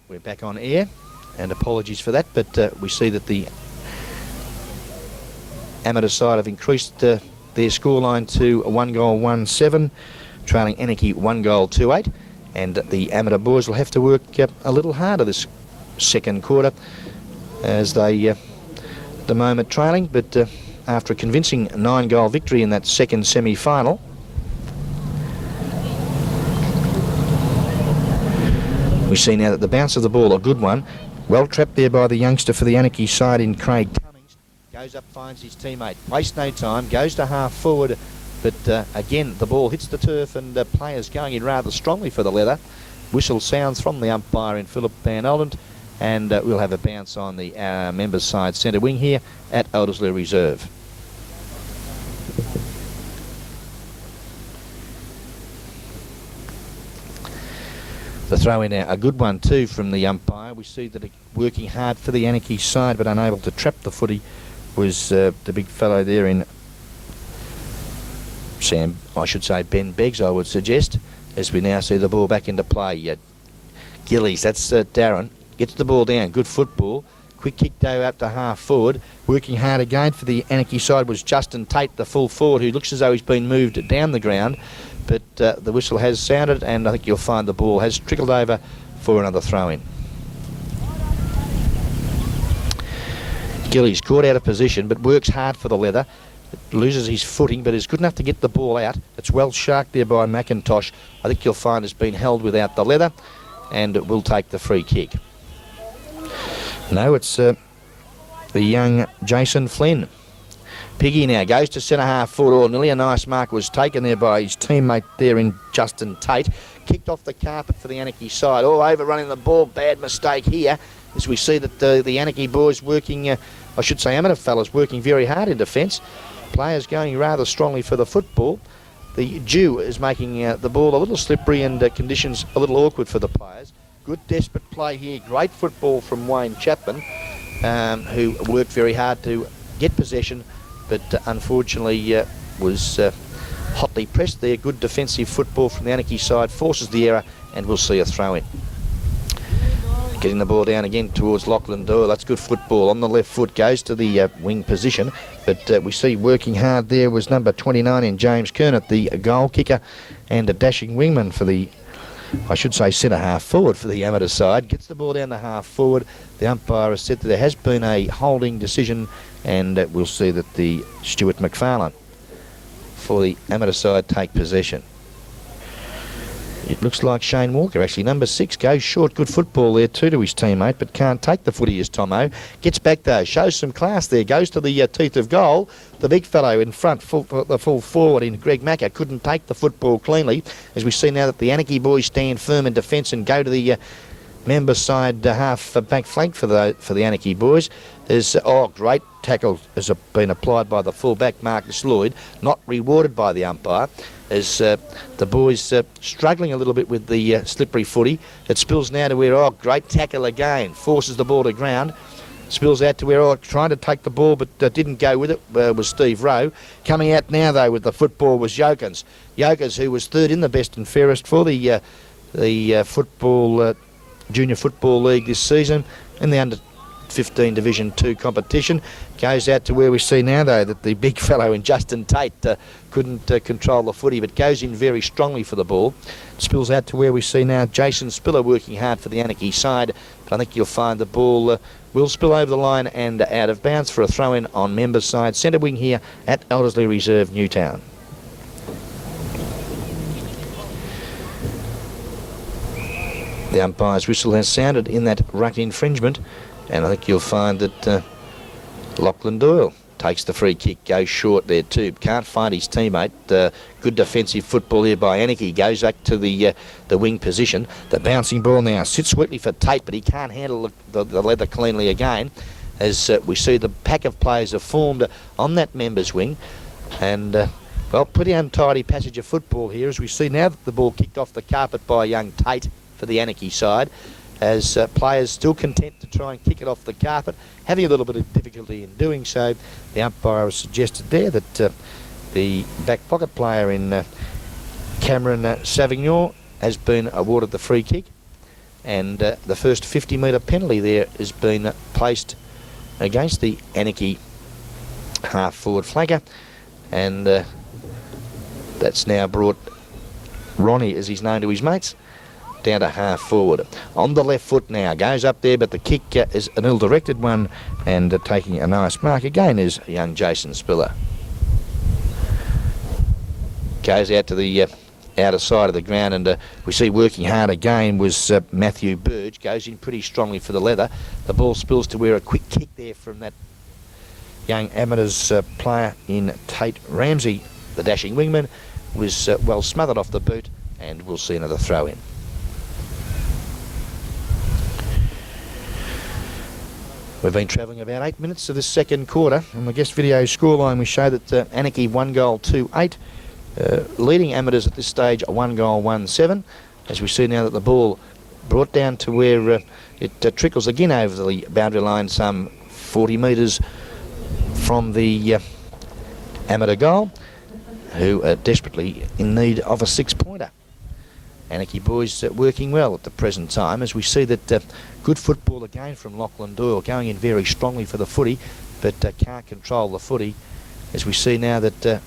We're back on air, and apologies for that, but we see that the amateur side have increased their scoreline to 1-1-7, trailing Anakie 1-2-8, and the amateur boys will have to work a little harder this second quarter as they at the moment trailing, but after a convincing 9-goal victory in that second semi-final, we see now that the bounce of the ball, a good one, well trapped there by the youngster for the Anakie side in Craig Cummings, goes up, finds his teammate, wastes no time, goes to half forward, but again the ball hits the turf and players going in rather strongly for the leather. Whistle sounds from the umpire in Philip Van Oldent, and we'll have a bounce on the members side centre wing here at Elderslie Reserve. The throw in now, a good one too from the umpire. We see that working hard for the Anakie side but unable to trap the footy was the big fellow there in Ben Beggs, I would suggest, as we now see the ball back into play. Gillies, that's Darren, gets the ball down, good football. Quick kick though out to half forward. Working hard again for the Anakie side was Justin Tate, the full forward, who looks as though he's been moved down the ground. But the whistle has sounded, and I think you'll find the ball has trickled over for another throw-in. Gillies caught out of position, but works hard for the leather. Loses his footing, but is good enough to get the ball out. It's well sharked there by McIntosh. I think you'll find it's been held without the leather, and it will take the free kick. No, it's the young Jason Flynn. Piggy now goes to centre half forward. Oh, nearly a nice mark was taken there by his teammate there in Justin Tate. Kicked off the carpet for the Anakie side. Oh, overrunning the ball. Bad mistake here as we see that the Anakie boys working, I should say amateur fellas, working very hard in defence. Players going rather strongly for the football. The Jew is making the ball a little slippery and conditions a little awkward for the players. Good desperate play here. Great football from Wayne Chapman, who worked very hard to get possession, but unfortunately was hotly pressed there. Good defensive football from the Anakie side, forces the error, and we'll see a throw-in. Getting the ball down again towards Lachlan Doyle. That's good football. On the left foot, goes to the wing position, but we see working hard there was number 29 in James Kernett, the goal kicker, and a dashing wingman for the, I should say, centre half forward for the amateur side. Gets the ball down to half forward. The umpire has said that there has been a holding decision, and we'll see that the Stuart McFarlane for the amateur side take possession. It looks like Shane Walker, actually. Number 6 goes short. Good football there too to his teammate, but can't take the footy as Tomo. Gets back though, shows some class there, goes to the teeth of goal. The big fellow in front, the full forward in Greg Macca, couldn't take the football cleanly, as we see now that the Anakie boys stand firm in defence and go to the member side half back flank for the Anakie boys. There's great tackle has been applied by the full-back Marcus Lloyd, not rewarded by the umpire, as the boys struggling a little bit with the slippery footy. It spills now to where, great tackle again, forces the ball to ground. Spills out to where, trying to take the ball but didn't go with it, was Steve Rowe. Coming out now though with the football was Jokins. Jokins, who was third in the best and fairest for the football Junior Football League this season in the under 15 Division 2 competition, goes out to where we see now though that the big fellow in Justin Tate couldn't control the footy, but goes in very strongly for the ball. Spills out to where we see now Jason Spiller working hard for the Anakie side, but I think you'll find the ball will spill over the line and out of bounds for a throw-in on members side centre wing here at Elderslie Reserve, Newtown. The umpire's whistle has sounded in that ruck infringement, and I think you'll find that Lachlan Doyle takes the free kick, goes short there too. Can't find his teammate. Good defensive football here by Anakie. Goes back to the wing position. The bouncing ball now sits sweetly for Tate, but he can't handle the leather cleanly again, as we see the pack of players have formed on that members wing. And pretty untidy passage of football here, as we see now that the ball kicked off the carpet by young Tate for the Anakie side, as players still content to try and kick it off the carpet, having a little bit of difficulty in doing so. The umpire has suggested there that the back pocket player in Cameron Savignon has been awarded the free kick, and the first 50-metre penalty there has been placed against the Anakie half-forward flanker, and that's now brought Ronnie, as he's known to his mates, down to half-forward. On the left foot now, goes up there, but the kick is an ill-directed one, and taking a nice mark again is young Jason Spiller. Goes out to the outer side of the ground, and we see working hard again was Matthew Burge. Goes in pretty strongly for the leather. The ball spills to where a quick kick there from that young Amateurs player in Tate Ramsey, the dashing wingman, was well smothered off the boot, and we'll see another throw in. We've been travelling about 8 minutes of this second quarter. On the guest video scoreline, we show that Anakie 1 goal 2-8. Leading Amateurs at this stage 1 goal 1-7, as we see now that the ball brought down to where it trickles again over the boundary line some 40 metres from the amateur goal, who are desperately in need of a 6-pointer. Anakie boys working well at the present time, as we see that good football again from Lachlan Doyle, going in very strongly for the footy, but can't control the footy, as we see now that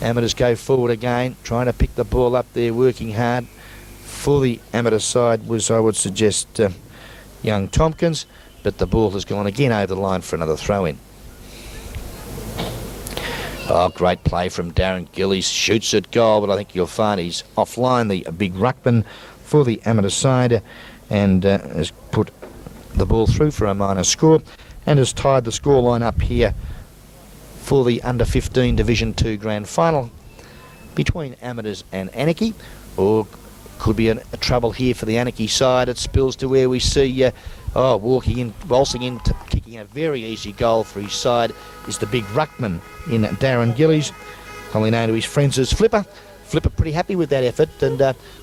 Amateurs go forward again, trying to pick the ball up there, working hard. For the amateur side was, I would suggest, young Tompkins, but the ball has gone again over the line for another throw-in. Oh, great play from Darren Gillies, shoots at goal, but I think you'll find he's offline, the big ruckman for the amateur side, and has put the ball through for a minor score, and has tied the scoreline up here for the under-15 Division 2 Grand Final between Amateurs and Anakie. Or could be a trouble here for the Anakie side. It spills to where we see walking in, waltzing in, kicking a very easy goal for his side is the big ruckman in Darren Gillies, only known to his friends as Flipper. Flipper pretty happy with that effort, and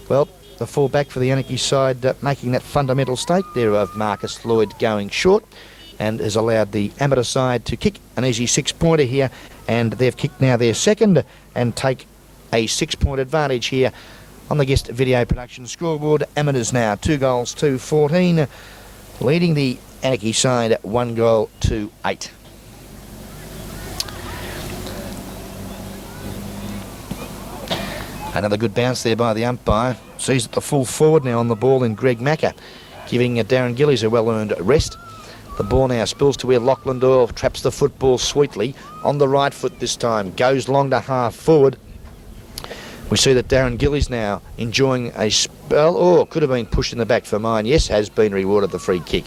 well, the full-back for the Anakie side making that fundamental stake there of Marcus Lloyd going short, and has allowed the amateur side to kick an easy 6-pointer here, and they've kicked now their second and take a 6-point advantage here on the guest video production scoreboard. Amateurs now 2 goals 2-14, leading the Anakie side 1 goal 2-8. Another good bounce there by the umpire. Sees it the full forward now on the ball in Greg Macker, giving Darren Gillies a well-earned rest. The ball now spills to where Lachlan Doyle traps the football sweetly on the right foot this time. Goes long to half forward. We see that Darren Gillies now enjoying a spell. Oh, could have been pushed in the back for mine. Yes, has been rewarded the free kick.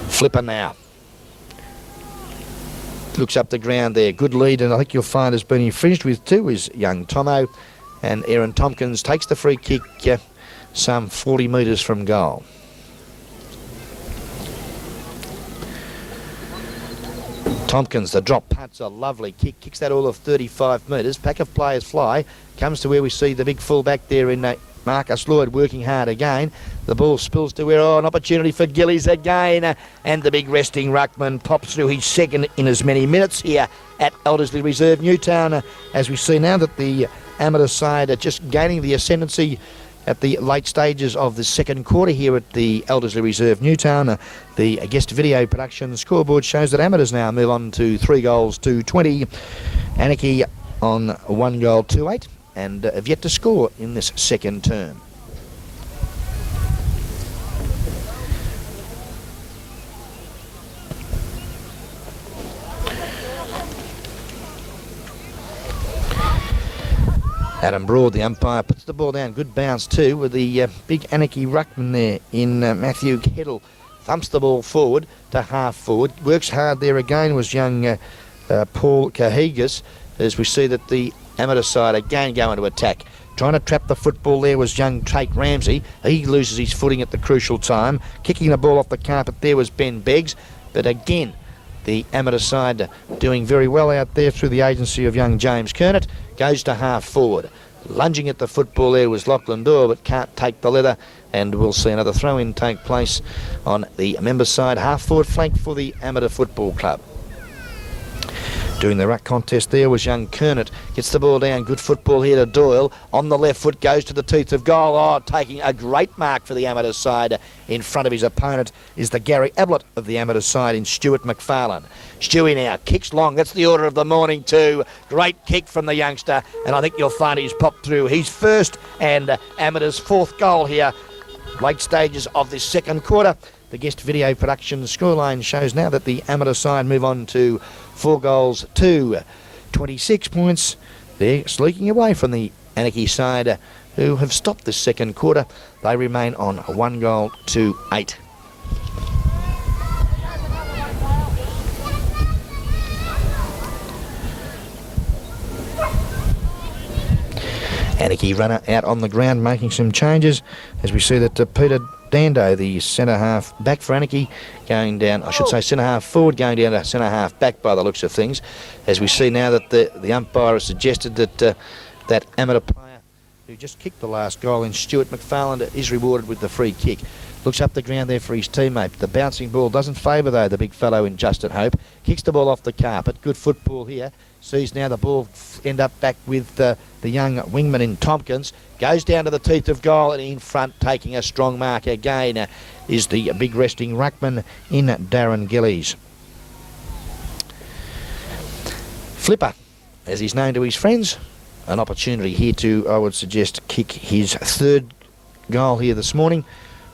Flipper now. Looks up the ground there. Good lead, and I think you'll find has been infringed with too is young Tomo. And Aaron Tompkins takes the free kick some 40 metres from goal. Tompkins, the drop put's a lovely kick, kicks that all of 35 metres. Pack of players fly, comes to where we see the big full-back there in Marcus Lloyd working hard again. The ball spills to where, an opportunity for Gillies again, and the big resting ruckman pops through his second in as many minutes here at Elderslie Reserve Newtown, as we see now that the amateur side are just gaining the ascendancy at the late stages of the second quarter here at the Elderslie Reserve Newtown. The guest video production scoreboard shows that Amateurs now move on to 3 goals 2-20. Anakie on 1 goal 2-8, and have yet to score in this second term. Adam Broad, the umpire, puts the ball down. Good bounce too with the big Anakie ruckman there in Matthew Kettle. Thumps the ball forward to half forward. Works hard there again was young Paul Cahigas, as we see that the amateur side again go into attack. Trying to trap the football there was young Tate Ramsey. He loses his footing at the crucial time. Kicking the ball off the carpet there was Ben Beggs. But again, the amateur side doing very well out there through the agency of young James Kernet. Goes to half forward. Lunging at the football there was Lachlan Doyle, but can't take the leather, and we'll see another throw-in take place on the member side half forward flank for the amateur football club. Doing the ruck contest there was young Kernet. Gets the ball down. Good football here to Doyle. On the left foot, goes to the teeth of goal. Oh, taking a great mark for the amateur side. In front of his opponent is the Gary Ablett of the amateur side in Stuart McFarlane. Stewie now kicks long. That's the order of the morning too. Great kick from the youngster, and I think you'll find he's popped through his first and amateur's fourth goal here. Late stages of this second quarter. The guest video production scoreline shows now that the amateur side move on to 4 goals to 26 points. They're sleeking away from the Anakie side, who have stopped this second quarter. They remain on 1 goal to 8. Anakie runner out on the ground making some changes, as we see that Peter Dando, the centre half back for Anakie, going down, I should say centre half forward, going down to centre half back by the looks of things, as we see now that the umpire has suggested that that amateur player who just kicked the last goal in Stuart McFarlane is rewarded with the free kick. Looks up the ground there for his teammate. The bouncing ball doesn't favour, though, the big fellow in Justin Hope. Kicks the ball off the carpet. Good football here. Sees now the ball end up back with the young wingman in Tompkins. Goes down to the teeth of goal, and in front, taking a strong mark again, is the big resting ruckman in Darren Gillies. Flipper, as he's known to his friends, an opportunity here to, I would suggest, kick his third goal here this morning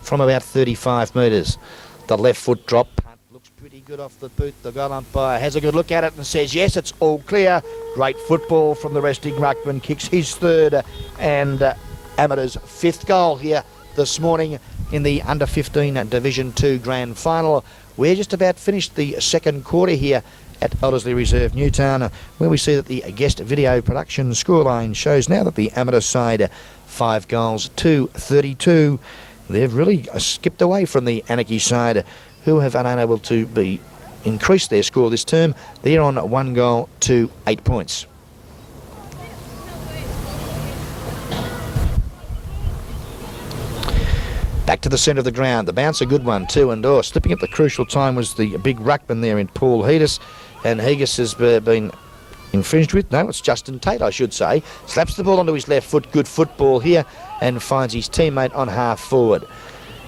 from about 35 metres. The left foot drop punt looks pretty good off the boot. The goal umpire has a good look at it and says, yes, it's all clear. Great football from the resting ruckman, kicks his third and amateur's 5th goal here this morning in the under-15 Division 2 Grand Final. We're just about finished the second quarter here at Elderslie Reserve Newtown, where we see that the guest video production scoreline shows now that the amateur side 5 goals to 32. They've really skipped away from the Anakie side, who have unable to increase their score this term. They're on 1 goal to 8 points. Back to the centre of the ground. The bounce, a good one too, and slipping at the crucial time was the big ruckman there in Paul Hedas, and Hegas has been infringed with. No, it's Justin Tate, I should say. Slaps the ball onto his left foot. Good football here, and finds his teammate on half forward.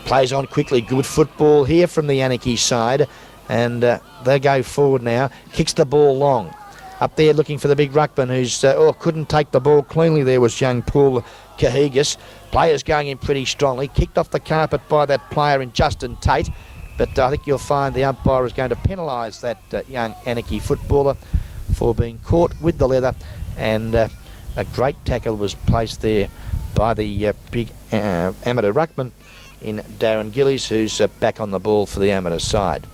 Plays on quickly. Good football here from the Anakie side, and they go forward now. Kicks the ball long. Up there looking for the big ruckman, who's couldn't take the ball cleanly. There was young Paul Cahigas. Players going in pretty strongly. Kicked off the carpet by that player in Justin Tate, but I think you'll find the umpire is going to penalise that young Anakie footballer for being caught with the leather, and a great tackle was placed there by the big amateur ruckman in Darren Gillies, who's back on the ball for the amateur side.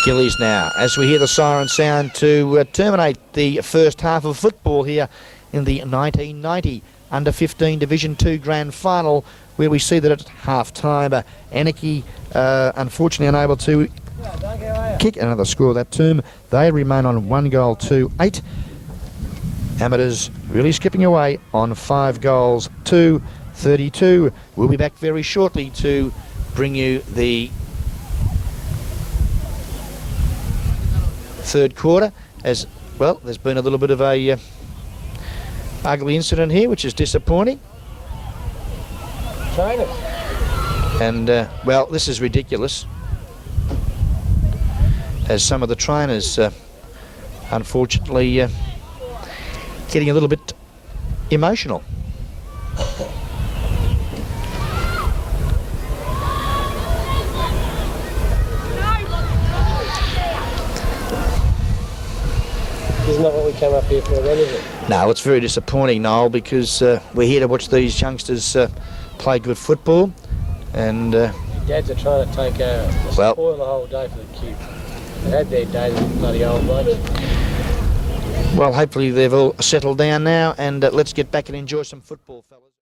Gillies now, as we hear the siren sound to terminate the first half of football here in the 1990 Under-15 Division 2 Grand Final, where we see that at half-time, Anakie unfortunately unable to kick another score that term. They remain on 1 goal to 8. Amateurs really skipping away on 5 goals to 32. We'll be back very shortly to bring you the third quarter. As well, there's been a little bit of a ugly incident here, which is disappointing. And well, this is ridiculous, as some of the trainers unfortunately getting a little bit emotional. Isn't that what we came up here for then, is it? No, it's very disappointing, Noel, because we're here to watch these youngsters play good football, and Dads are trying to take spoil the whole day for the kids. They had their day, the bloody old blokes. Well, hopefully they've all settled down now, and let's get back and enjoy some football, fellas.